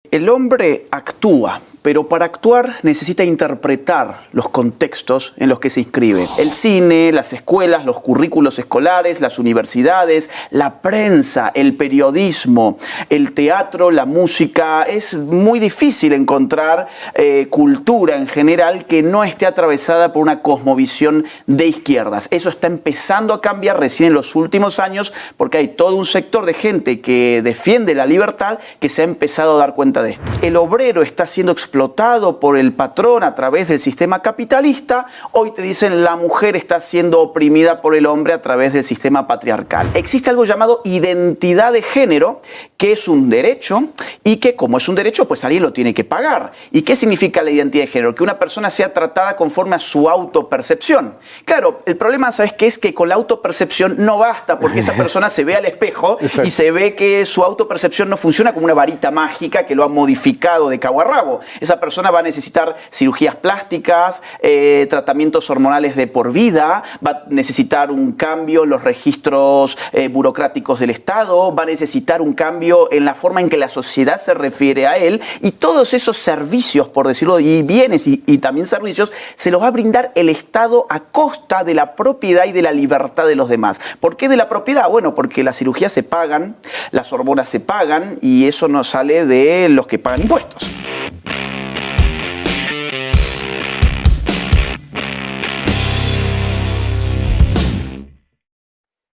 El hombre actúa, pero para actuar necesita interpretar los contextos en los que se inscribe. El cine, las escuelas, los currículos escolares, las universidades, la prensa, el periodismo, el teatro, la música. Es muy difícil encontrar cultura en general que no esté atravesada por una cosmovisión de izquierdas. Eso está empezando a cambiar recién en los últimos años porque hay todo un sector de gente que defiende la libertad que se ha empezado a dar cuenta de esto. El obrero está siendo explotado por el patrón a través del sistema capitalista. Hoy te dicen la mujer está siendo oprimida por el hombre a través del sistema patriarcal. Existe algo llamado identidad de género, que es un derecho y que como es un derecho, pues alguien lo tiene que pagar. ¿Y qué significa la identidad de género? Que una persona sea tratada conforme a su autopercepción. Claro, el problema, ¿sabes qué? Es que con la autopercepción no basta, porque esa persona se ve al espejo y se ve que su autopercepción no funciona como una varita mágica que lo ha modificado de cabo a rabo. Esa persona va a necesitar cirugías plásticas, tratamientos hormonales de por vida, va a necesitar un cambio en los registros burocráticos del Estado, va a necesitar un cambio en la forma en que la sociedad se refiere a él, y todos esos servicios, por decirlo, y bienes y también servicios, se los va a brindar el Estado a costa de la propiedad y de la libertad de los demás. ¿Por qué de la propiedad? Bueno, porque las cirugías se pagan, las hormonas se pagan, y eso no sale de los que pagan impuestos.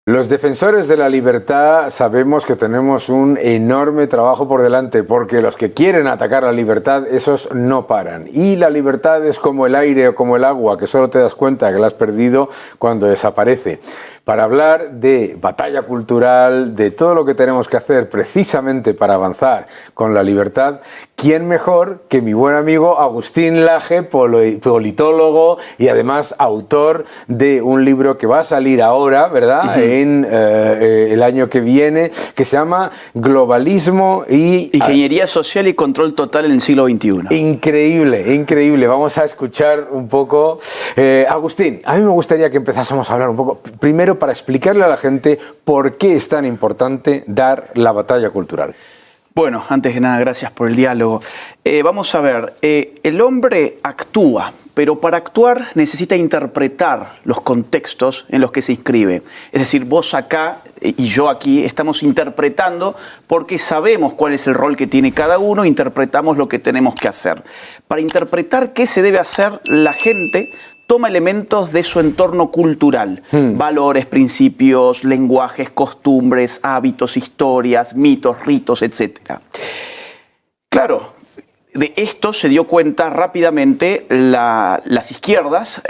Los defensores de la libertad sabemos que tenemos un enorme trabajo por delante, porque los que quieren atacar la libertad, esos no paran. Y la libertad es como el aire o como el agua, que solo te das cuenta que la has perdido cuando desaparece. Para hablar de batalla cultural, de todo lo que tenemos que hacer precisamente para avanzar con la libertad, ¿quién mejor que mi buen amigo Agustín Laje, politólogo y además autor de un libro que va a salir ahora, ¿verdad?, en el año que viene, que se llama Globalismo y Ingeniería Social y Control Total en el siglo XXI. Increíble, increíble. Vamos a escuchar un poco. Agustín, a mí me gustaría que empezásemos a hablar un poco, primero para explicarle a la gente por qué es tan importante dar la batalla cultural. Bueno, antes que nada, gracias por el diálogo. Vamos a ver, el hombre actúa, pero para actuar necesita interpretar los contextos en los que se inscribe. Es decir, vos acá y yo aquí estamos interpretando porque sabemos cuál es el rol que tiene cada uno, interpretamos lo que tenemos que hacer. Para interpretar qué se debe hacer, la gente toma elementos de su entorno cultural, valores, principios, lenguajes, costumbres, hábitos, historias, mitos, ritos, etc. Claro, de esto se dio cuenta rápidamente las izquierdas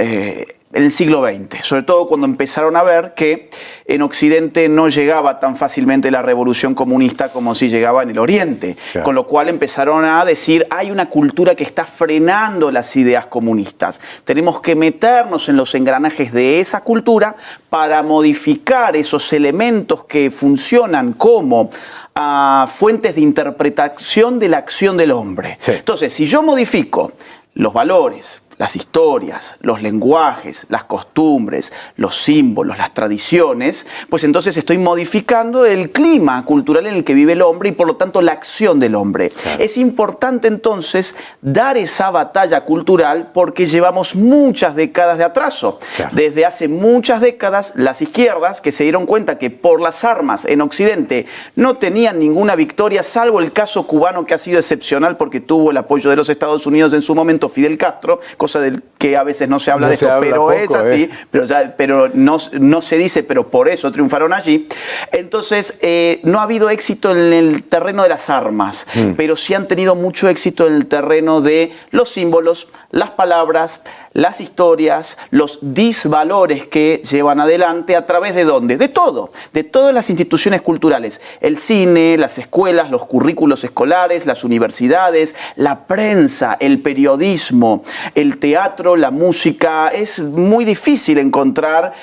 en el siglo XX, sobre todo cuando empezaron a ver que en Occidente no llegaba tan fácilmente la revolución comunista como si llegaba en el Oriente, claro. Con lo cual empezaron a decir, hay una cultura que está frenando las ideas comunistas, tenemos que meternos en los engranajes de esa cultura para modificar esos elementos que funcionan como fuentes de interpretación de la acción del hombre. Sí. Entonces, si yo modifico los valores, las historias, los lenguajes, las costumbres, los símbolos, las tradiciones, pues entonces estoy modificando el clima cultural en el que vive el hombre y por lo tanto la acción del hombre. Claro. Es importante entonces dar esa batalla cultural porque llevamos muchas décadas de atraso. Claro. Desde hace muchas décadas las izquierdas que se dieron cuenta que por las armas en Occidente no tenían ninguna victoria, salvo el caso cubano que ha sido excepcional porque tuvo el apoyo de los Estados Unidos en su momento, Fidel Castro, cosa del que a veces no se habla de esto, pero poco, es así, pero no se dice, pero por eso triunfaron allí. Entonces, no ha habido éxito en el terreno de las armas, pero sí han tenido mucho éxito en el terreno de los símbolos, las palabras, las historias, los disvalores que llevan adelante a través de ¿dónde? De todo, de todas las instituciones culturales, el cine, las escuelas, los currículos escolares, las universidades, la prensa, el periodismo, el teatro, la música. Es muy difícil encontrar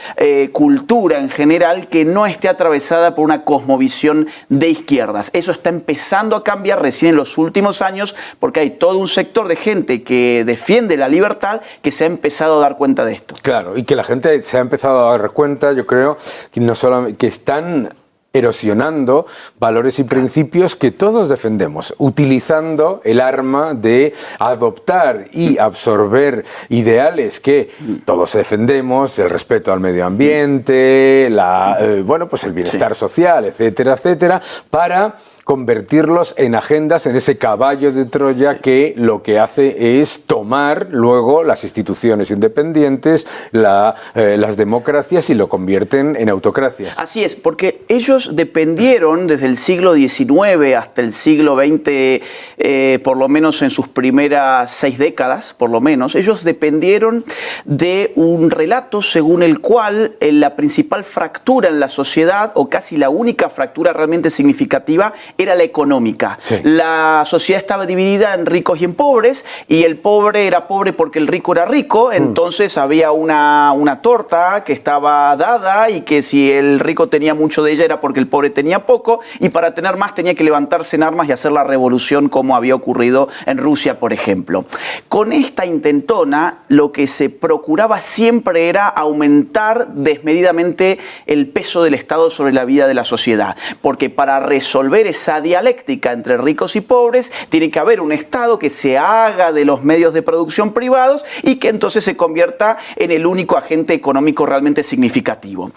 cultura en general que no esté atravesada por una cosmovisión de izquierdas. Eso está empezando a cambiar recién en los últimos años porque hay todo un sector de gente que defiende la libertad que se ha empezado a dar cuenta de esto. Claro, y que la gente se ha empezado a dar cuenta, yo creo, que no solamente que están erosionando valores y principios que todos defendemos, utilizando el arma de adoptar y absorber ideales que todos defendemos, el respeto al medio ambiente, pues el bienestar social, etcétera, etcétera, para convertirlos en agendas, en ese caballo de Troya que lo que hace es tomar luego las instituciones independientes, las democracias, y lo convierten en autocracias. Así es, porque ellos dependieron desde el siglo XIX hasta el siglo XX, por lo menos en sus primeras 6 décadas, por lo menos, ellos dependieron de un relato según el cual la principal fractura en la sociedad, o casi la única fractura realmente significativa, era la económica. Sí. La sociedad estaba dividida en ricos y en pobres, y el pobre era pobre porque el rico era rico, entonces había una torta que estaba dada, y que si el rico tenía mucho de ella era porque el pobre tenía poco, y para tener más tenía que levantarse en armas y hacer la revolución, como había ocurrido en Rusia, por ejemplo. Con esta intentona, lo que se procuraba siempre era aumentar desmedidamente el peso del Estado sobre la vida de la sociedad, porque para resolver esa dialéctica entre ricos y pobres tiene que haber un Estado que se haga de los medios de producción privados y que entonces se convierta en el único agente económico realmente significativo.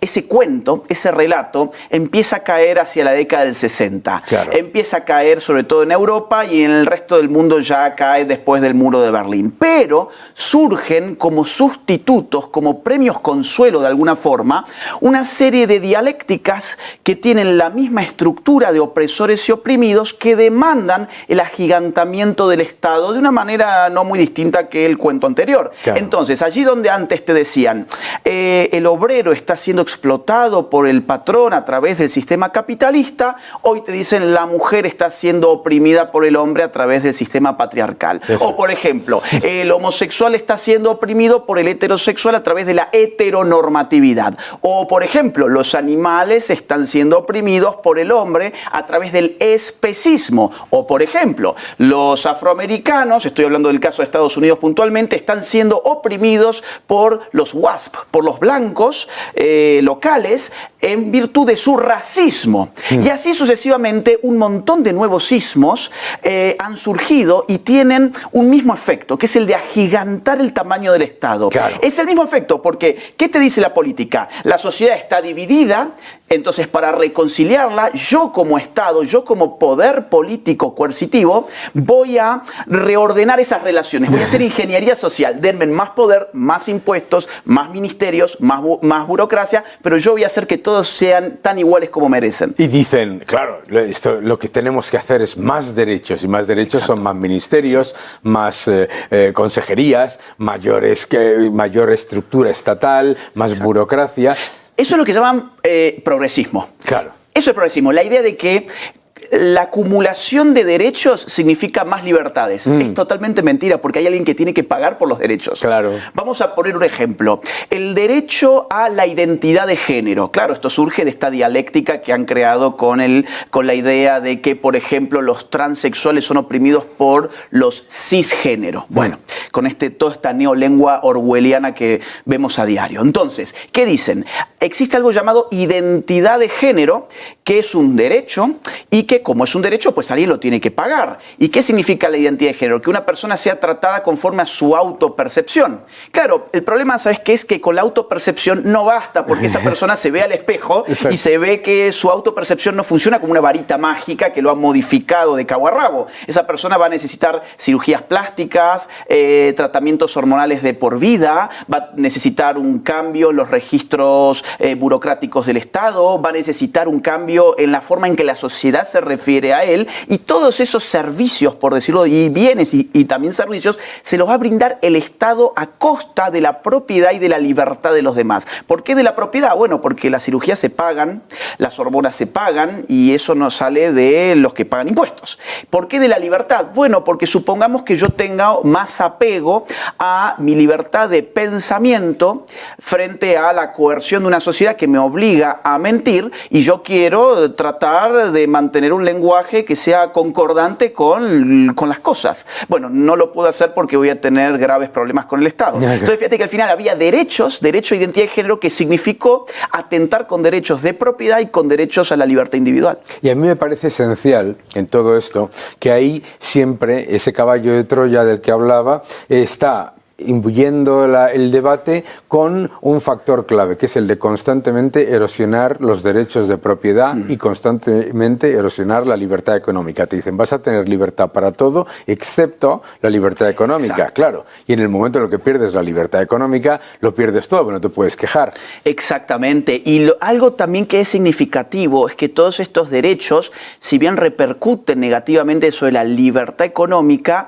Ese cuento, ese relato, empieza a caer hacia la década del 60. Claro. Empieza a caer sobre todo en Europa, y en el resto del mundo ya cae después del muro de Berlín. Pero surgen como sustitutos, como premios consuelo de alguna forma, una serie de dialécticas que tienen la misma estructura de opresores y oprimidos, que demandan el agigantamiento del Estado de una manera no muy distinta que el cuento anterior. Claro. Entonces, allí donde antes te decían, el obrero está siendo explotado por el patrón a través del sistema capitalista, hoy te dicen la mujer está siendo oprimida por el hombre a través del sistema patriarcal. Eso. O por ejemplo, el homosexual está siendo oprimido por el heterosexual a través de la heteronormatividad. O por ejemplo, los animales están siendo oprimidos por el hombre a través del especismo. O por ejemplo, los afroamericanos, estoy hablando del caso de Estados Unidos puntualmente, están siendo oprimidos por los WASP, por los blancos locales, en virtud de su racismo. Y así sucesivamente, un montón de nuevos sismos han surgido y tienen un mismo efecto, que es el de agigantar el tamaño del Estado. Claro. Es el mismo efecto porque, ¿qué te dice la política? La sociedad está dividida, entonces para reconciliarla, yo como Estado, yo como poder político coercitivo, voy a reordenar esas relaciones, voy a hacer ingeniería social, denme más poder, más impuestos, más ministerios, más burocracia, pero yo voy a hacer que todos sean tan iguales como merecen. Y dicen, claro, esto, lo que tenemos que hacer es más derechos, y más derechos son más ministerios, más consejerías, mayor estructura estatal, más burocracia. Eso es lo que llaman progresismo. Claro. Eso es progresismo, la idea de que la acumulación de derechos significa más libertades. Es totalmente mentira, porque hay alguien que tiene que pagar por los derechos. Claro. Vamos a poner un ejemplo. El derecho a la identidad de género. Claro, esto surge de esta dialéctica que han creado con la idea de que, por ejemplo, los transexuales son oprimidos por los cisgénero. Bueno, con toda esta neolengua orwelliana que vemos a diario. Entonces, ¿qué dicen? Existe algo llamado identidad de género, que es un derecho, y que como es un derecho, pues alguien lo tiene que pagar. ¿Y qué significa la identidad de género? Que una persona sea tratada conforme a su autopercepción. Claro, el problema, ¿sabes qué? Es que con la autopercepción no basta, porque esa persona se ve al espejo y se ve que su autopercepción no funciona como una varita mágica que lo ha modificado de cabo a rabo. Esa persona va a necesitar cirugías plásticas, tratamientos hormonales de por vida, va a necesitar un cambio en los registros burocráticos del Estado, va a necesitar un cambio en la forma en que la sociedad se refiere a él, y todos esos servicios, por decirlo, y bienes y también servicios, se los va a brindar el Estado a costa de la propiedad y de la libertad de los demás. ¿Por qué de la propiedad? Bueno, porque las cirugías se pagan, las hormonas se pagan, y eso no sale de los que pagan impuestos. ¿Por qué de la libertad? Bueno, porque supongamos que yo tenga más apego a mi libertad de pensamiento frente a la coerción de una sociedad que me obliga a mentir, y yo quiero tratar de mantener un lenguaje que sea concordante con las cosas. Bueno, no lo puedo hacer porque voy a tener graves problemas con el Estado. Entonces, fíjate que al final había derecho a identidad de género, que significó atentar con derechos de propiedad y con derechos a la libertad individual. Y a mí me parece esencial en todo esto que ahí siempre ese caballo de Troya del que hablaba está imbuyendo el debate con un factor clave, que es el de constantemente erosionar los derechos de propiedad y constantemente erosionar la libertad económica. Te dicen, vas a tener libertad para todo, excepto la libertad económica. Exacto. Claro, y en el momento en el que pierdes la libertad económica, lo pierdes todo, pero no te puedes quejar. Exactamente, y algo también que es significativo es que todos estos derechos, si bien repercuten negativamente sobre la libertad económica,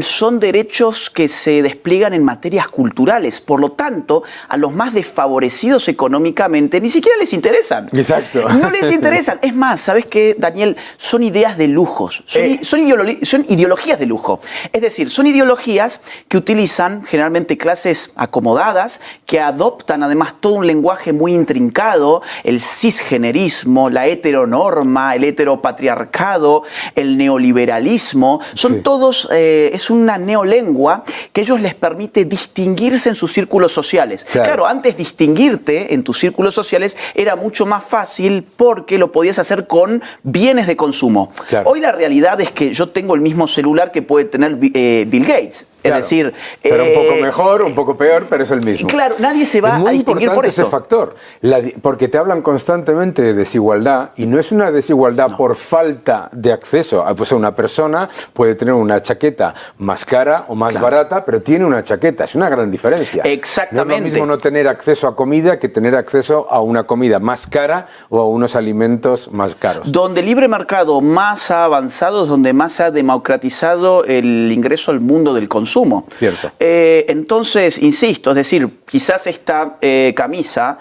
son derechos que se despliegan en materias culturales. Por lo tanto, a los más desfavorecidos económicamente ni siquiera les interesan. Exacto. No les interesan. Es más, ¿sabes qué, Daniel? Son ideas de lujos. Son ideologías de lujo. Es decir, son ideologías que utilizan generalmente clases acomodadas, que adoptan además todo un lenguaje muy intrincado, el cisgenerismo, la heteronorma, el heteropatriarcado, el neoliberalismo. Son todos, es una neolengua que ellos les permite distinguirse en sus círculos sociales. Claro, antes distinguirte en tus círculos sociales era mucho más fácil porque lo podías hacer con bienes de consumo. Claro. Hoy la realidad es que yo tengo el mismo celular que puede tener Bill Gates. Claro. Es decir, será un poco mejor, un poco peor, pero es el mismo. Claro, nadie se va a distinguir por esto. Es muy importante ese factor, porque te hablan constantemente de desigualdad y no es una desigualdad por falta de acceso. Pues una persona puede tener una chaqueta más cara o más barata, pero tiene una chaqueta. Es una gran diferencia. Exactamente. No es lo mismo no tener acceso a comida que tener acceso a una comida más cara o a unos alimentos más caros. Donde el libre mercado más ha avanzado es donde más se ha democratizado el ingreso al mundo del consumo. Cierto. Entonces, insisto, es decir, quizás esta camisa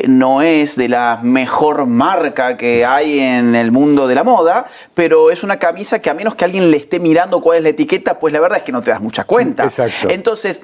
no es de la mejor marca que hay en el mundo de la moda, pero es una camisa que a menos que alguien le esté mirando cuál es la etiqueta, pues la verdad es que no te das mucha cuenta. Exacto. Entonces,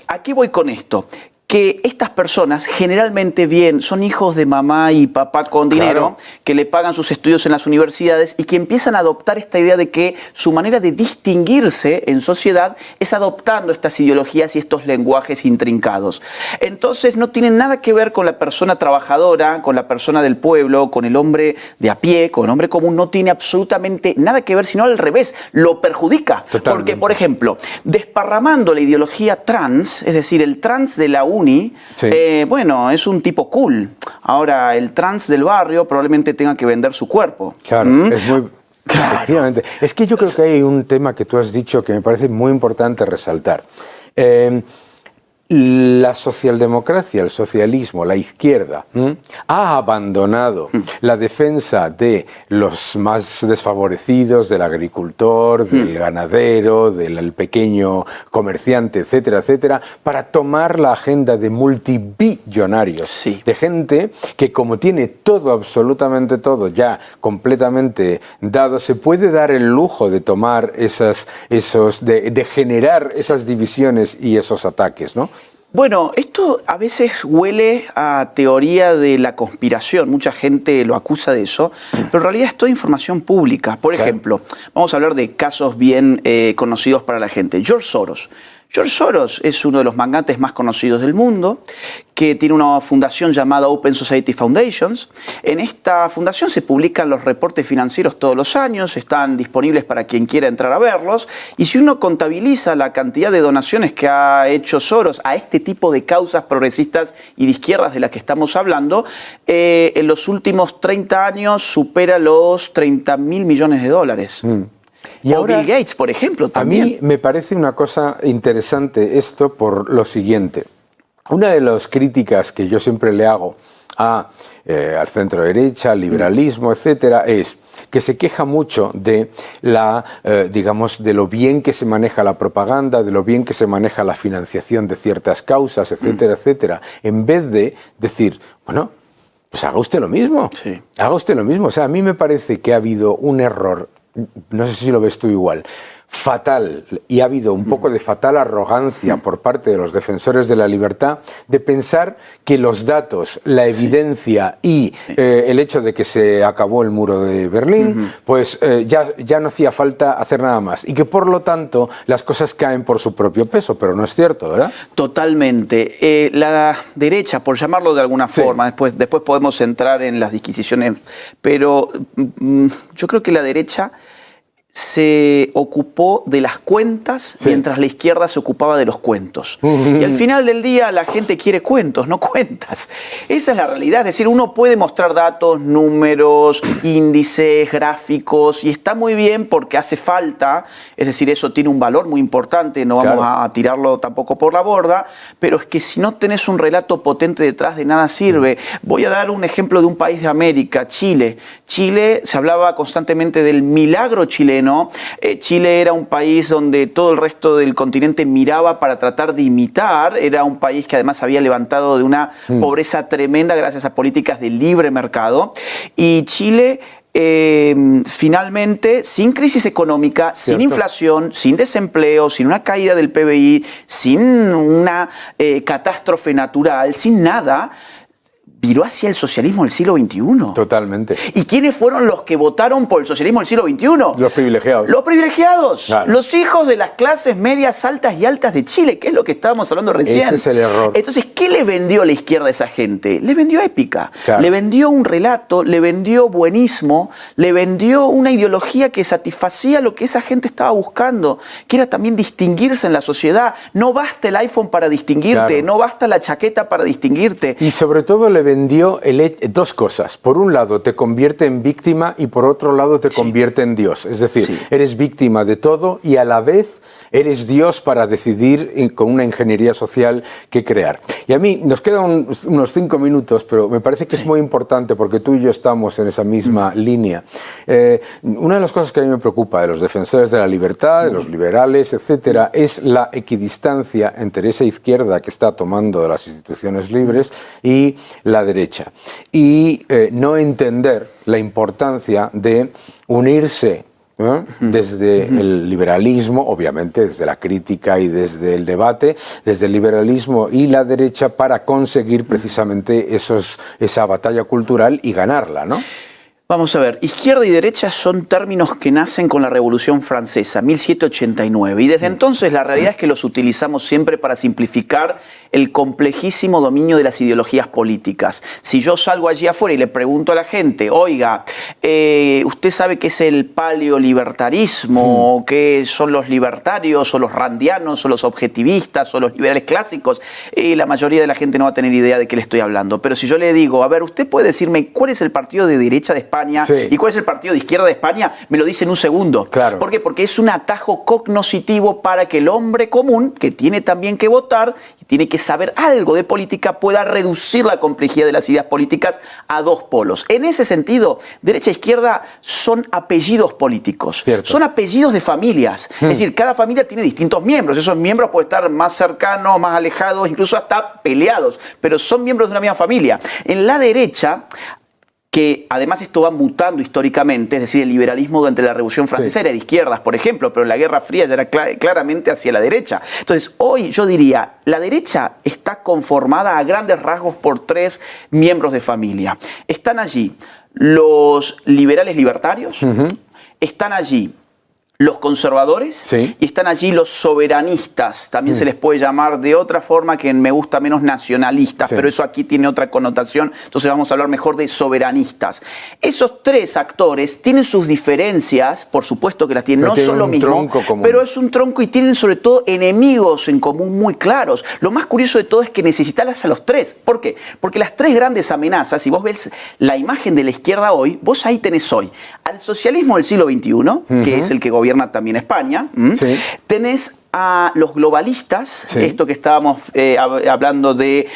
¿a qué voy con esto? Que estas personas generalmente son hijos de mamá y papá con dinero, que le pagan sus estudios en las universidades y que empiezan a adoptar esta idea de que su manera de distinguirse en sociedad es adoptando estas ideologías y estos lenguajes intrincados. Entonces no tienen nada que ver con la persona trabajadora, con la persona del pueblo, con el hombre de a pie, con el hombre común, no tiene absolutamente nada que ver, sino al revés, lo perjudica. Totalmente. Porque, por ejemplo, desparramando la ideología trans, es decir, el trans de la bueno, es un tipo cool. Ahora, el trans del barrio probablemente tenga que vender su cuerpo. Claro, es muy... Claro. Efectivamente. Es que yo creo que hay un tema que tú has dicho que me parece muy importante resaltar. La socialdemocracia, el socialismo, la izquierda, ha abandonado la defensa de los más desfavorecidos, del agricultor, del ganadero, del pequeño comerciante, etcétera, etcétera, para tomar la agenda de multibillonarios, de gente que como tiene todo, absolutamente todo ya completamente dado, se puede dar el lujo de tomar de generar esas divisiones y esos ataques, ¿no? Bueno, esto a veces huele a teoría de la conspiración, mucha gente lo acusa de eso, pero en realidad es toda información pública. Por ejemplo, vamos a hablar de casos bien conocidos para la gente. George Soros. George Soros es uno de los magnates más conocidos del mundo, que tiene una fundación llamada Open Society Foundations. En esta fundación se publican los reportes financieros todos los años, están disponibles para quien quiera entrar a verlos, y si uno contabiliza la cantidad de donaciones que ha hecho Soros a este tipo de causas progresistas y de izquierdas de las que estamos hablando, en los últimos 30 años supera los 30.000 millones de dólares. Y ahora, Bill Gates, por ejemplo, también. A mí me parece una cosa interesante esto por lo siguiente. Una de las críticas que yo siempre le hago al centro derecha, al liberalismo, etcétera, es que se queja mucho de digamos, de lo bien que se maneja la propaganda, de lo bien que se maneja la financiación de ciertas causas, etcétera, etcétera, en vez de decir, bueno, pues haga usted lo mismo. Sí. Haga usted lo mismo. O sea, a mí me parece que ha habido un error. No sé si lo ves tú igual. fatal, y ha habido un poco de fatal arrogancia por parte de los defensores de la libertad, de pensar que los datos, la evidencia y el hecho de que se acabó el muro de Berlín, pues ya no hacía falta hacer nada más, y que por lo tanto las cosas caen por su propio peso, pero no es cierto, ¿verdad? Totalmente. La derecha, por llamarlo de alguna forma, después podemos entrar en las disquisiciones, pero yo creo que la derecha se ocupó de las cuentas mientras la izquierda se ocupaba de los cuentos. Y al final del día la gente quiere cuentos, no cuentas. Esa es la realidad. Es decir, uno puede mostrar datos, números, índices, gráficos, y está muy bien porque hace falta. Es decir, eso tiene un valor muy importante, no vamos a tirarlo tampoco por la borda, pero es que si no tenés un relato potente detrás, de nada sirve. Voy a dar un ejemplo de un país de América, Chile. Chile, se hablaba constantemente del milagro chileno. Chile era un país donde todo el resto del continente miraba para tratar de imitar. Era un país que además había levantado de una pobreza tremenda gracias a políticas de libre mercado. Y Chile, finalmente, sin crisis económica, sin inflación, sin desempleo, sin una caída del PBI, sin una catástrofe natural, sin nada, viró hacia el socialismo del siglo XXI. Totalmente. ¿Y quiénes fueron los que votaron por el socialismo del siglo XXI? Los privilegiados. Los privilegiados. Claro. Los hijos de las clases medias, altas y altas de Chile, que es lo que estábamos hablando recién. Ese es el error. Entonces, ¿qué le vendió la izquierda a esa gente? Le vendió épica. Claro. Le vendió un relato, le vendió buenismo, le vendió una ideología que satisfacía lo que esa gente estaba buscando, que era también distinguirse en la sociedad. No basta el iPhone para distinguirte, no basta la chaqueta para distinguirte. Y sobre todo le vendió dos cosas. Por un lado, te convierte en víctima, y por otro lado, te convierte en Dios. Es decir, eres víctima de todo y a la vez eres Dios para decidir con una ingeniería social qué crear. Y a mí nos quedan unos 5 minutos, pero me parece que es muy importante porque tú y yo estamos en esa misma línea. Una de las cosas que a mí me preocupa de los defensores de la libertad, de los liberales, etcétera, es la equidistancia entre esa izquierda que está tomando de las instituciones libres y la derecha. Y no entender la importancia de unirse desde el liberalismo, obviamente desde la crítica y desde el debate, desde el liberalismo y la derecha, para conseguir precisamente esa batalla cultural y ganarla, ¿no? Vamos a ver, izquierda y derecha son términos que nacen con la Revolución Francesa, 1789, y desde entonces la realidad es que los utilizamos siempre para simplificar el complejísimo dominio de las ideologías políticas. Si yo salgo allí afuera y le pregunto a la gente, oiga, ¿usted sabe qué es el paleolibertarismo? ¿O qué son los libertarios, o los randianos, o los objetivistas, o los liberales clásicos? La mayoría de la gente no va a tener idea de qué le estoy hablando. Pero si yo le digo, a ver, ¿usted puede decirme cuál es el partido de derecha de España y cuál es el partido de izquierda de España? Me lo dice en un segundo. Claro. ¿Por qué? Porque es un atajo cognoscitivo para que el hombre común, que tiene también que votar y tiene que saber algo de política, pueda reducir la complejidad de las ideas políticas a dos polos. En ese sentido, derecha e izquierda son apellidos políticos. Cierto. Son apellidos de familias. Es decir, cada familia tiene distintos miembros. Esos miembros pueden estar más cercanos, más alejados, incluso hasta peleados, pero son miembros de una misma familia. En la derecha, que además esto va mutando históricamente, es decir, el liberalismo durante la Revolución Francesa era de izquierdas, por ejemplo, pero en la Guerra Fría ya era claramente hacia la derecha. Entonces, hoy yo diría, la derecha está conformada a grandes rasgos por 3 miembros de familia. Están allí los liberales libertarios, están allí los conservadores y están allí los soberanistas. También se les puede llamar de otra forma que me gusta menos, nacionalistas, pero eso aquí tiene otra connotación, entonces vamos a hablar mejor de soberanistas. Esos 3 actores tienen sus diferencias, por supuesto que las tienen, no son lo mismo, pero es un tronco y tienen sobre todo enemigos en común muy claros. Lo más curioso de todo es que necesitas a los 3. ¿Por qué? Porque las 3 grandes amenazas, si vos ves la imagen de la izquierda hoy, vos ahí tenés hoy al socialismo del siglo XXI, que es el que gobierna también España, tenés a los globalistas, Sí. esto que estábamos hablando de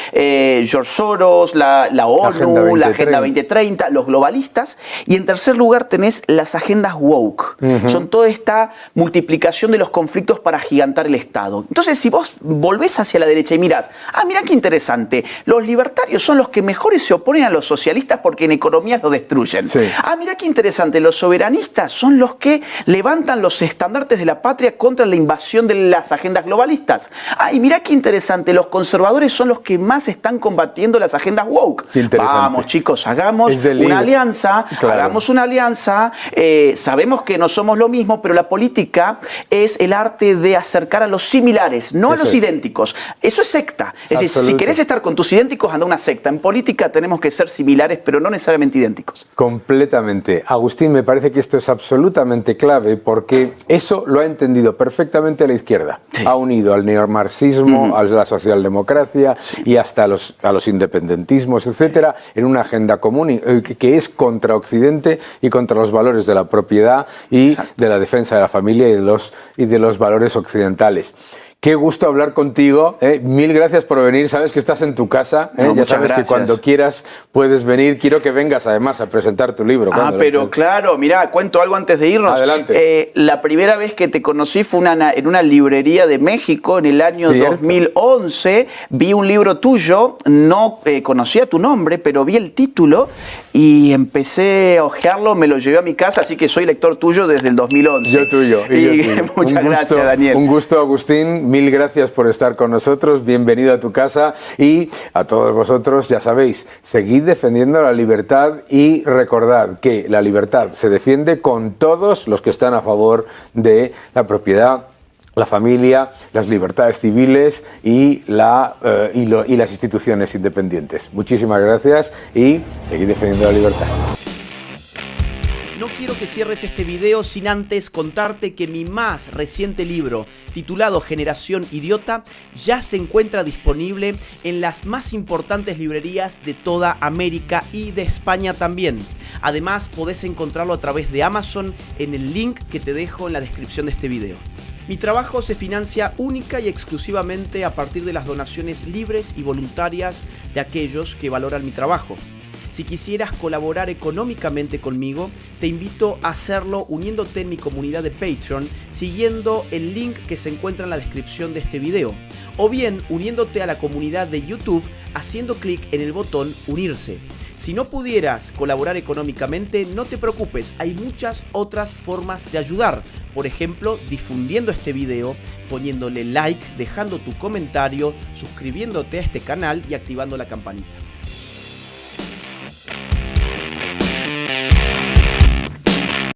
George Soros, la ONU, la Agenda 2030, los globalistas. Y en tercer lugar tenés las agendas woke. Son toda esta multiplicación de los conflictos para agigantar el Estado. Entonces, si vos volvés hacia la derecha y mirás, mirá qué interesante, los libertarios son los que mejores se oponen a los socialistas porque en economía los destruyen. Sí. Mirá qué interesante, los soberanistas son los que levantan los estandartes de la patria contra la invasión de las agendas globalistas. Y mirá qué interesante, los conservadores son los que más están combatiendo las agendas woke. Vamos, chicos, hagamos una alianza, sabemos que no somos lo mismo, pero la política es el arte de acercar a los similares, no a los idénticos. Eso es secta. Es decir, si querés estar con tus idénticos, anda a una secta. En política tenemos que ser similares, pero no necesariamente idénticos. Completamente. Agustín, me parece que esto es absolutamente clave porque eso lo ha entendido perfectamente la izquierda. Sí. Ha unido al neomarxismo, a la socialdemocracia y hasta a los independentismos, etcétera, en una agenda común que es contra Occidente y contra los valores de la propiedad y de la defensa de la familia y de los valores occidentales. Qué gusto hablar contigo, mil gracias por venir, sabes que estás en tu casa, ya sabes que cuando quieras puedes venir, quiero que vengas además a presentar tu libro. Pero claro, mirá, cuento algo antes de irnos. Adelante. La primera vez que te conocí fue en una librería de México en el año 2011, vi un libro tuyo, no conocía tu nombre, pero vi el título y empecé a hojearlo, me lo llevé a mi casa, así que soy lector tuyo desde el 2011. Yo tuyo. Muchas gracias, Daniel. Un gusto, Agustín. Mil gracias por estar con nosotros, bienvenido a tu casa y a todos vosotros, ya sabéis, seguid defendiendo la libertad y recordad que la libertad se defiende con todos los que están a favor de la propiedad, la familia, las libertades civiles y las instituciones independientes. Muchísimas gracias y seguid defendiendo la libertad. No quiero que cierres este video sin antes contarte que mi más reciente libro, titulado Generación Idiota, ya se encuentra disponible en las más importantes librerías de toda América y de España también. Además, podés encontrarlo a través de Amazon en el link que te dejo en la descripción de este video. Mi trabajo se financia única y exclusivamente a partir de las donaciones libres y voluntarias de aquellos que valoran mi trabajo. Si quisieras colaborar económicamente conmigo, te invito a hacerlo uniéndote en mi comunidad de Patreon, siguiendo el link que se encuentra en la descripción de este video, o bien uniéndote a la comunidad de YouTube haciendo clic en el botón Unirse. Si no pudieras colaborar económicamente, no te preocupes, hay muchas otras formas de ayudar. Por ejemplo, difundiendo este video, poniéndole like, dejando tu comentario, suscribiéndote a este canal y activando la campanita.